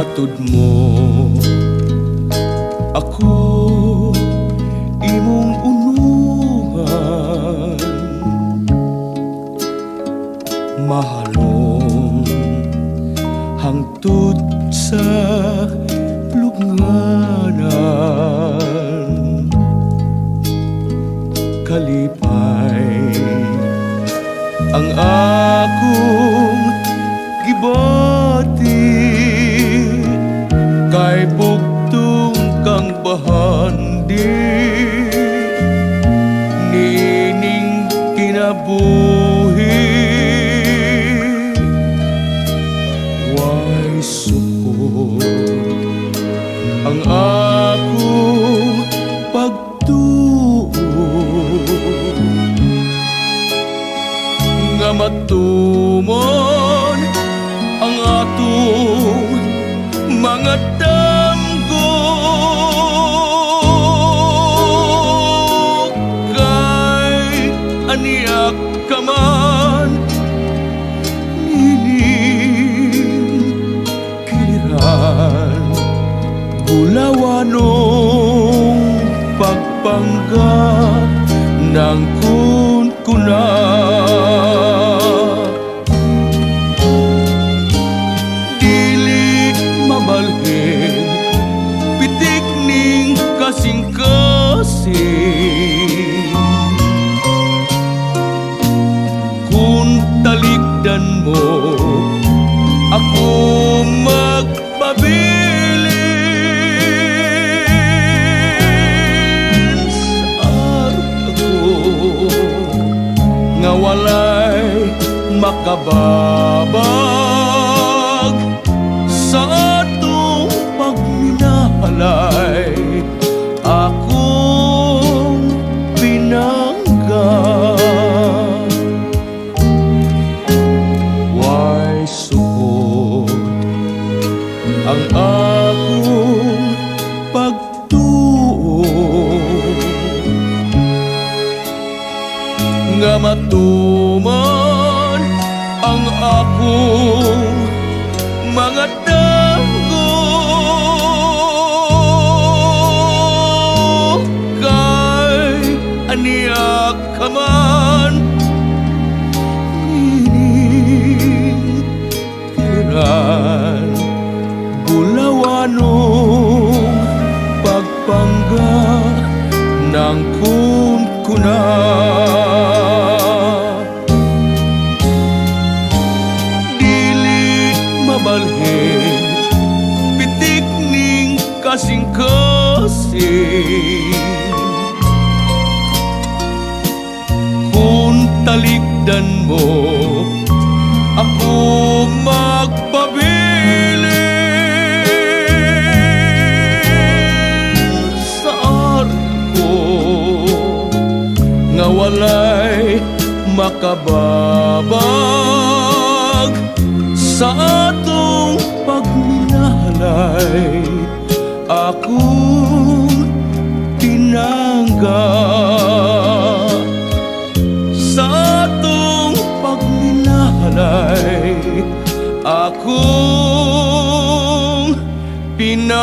Matud mo ako imong unuhan, mahalong hangtod sa lugnanan. Kalipay ang akong gibati, kay bugtong kang bahandi, nining kinabuhi. Way sukod ang akong pagtuo, nga matumon ang atong mga damgo, kay aniyak ka man nining kiliran, bulawanong pagpanggap ng kunkuna. Mabalhin pitik ning kasing-kasing, kung talikdan mo ako magpabilin. Sa ako nga walay makababag sa atong pagminahalay, akong pinangga. Way sukod ang akong pagtuo, nga matuman ang akong mga damgo, kay aniyak ka man nining kiliran, bulawanong pagpangga ng kunkuna. Mabalhin pitik ning kasing-kasing, kung talikdan mo ako magpabilin. Sa arko nga walay makababag sa atong pagminahalay, akong tinangga. Sa atong pagminahalay, akong pinangga.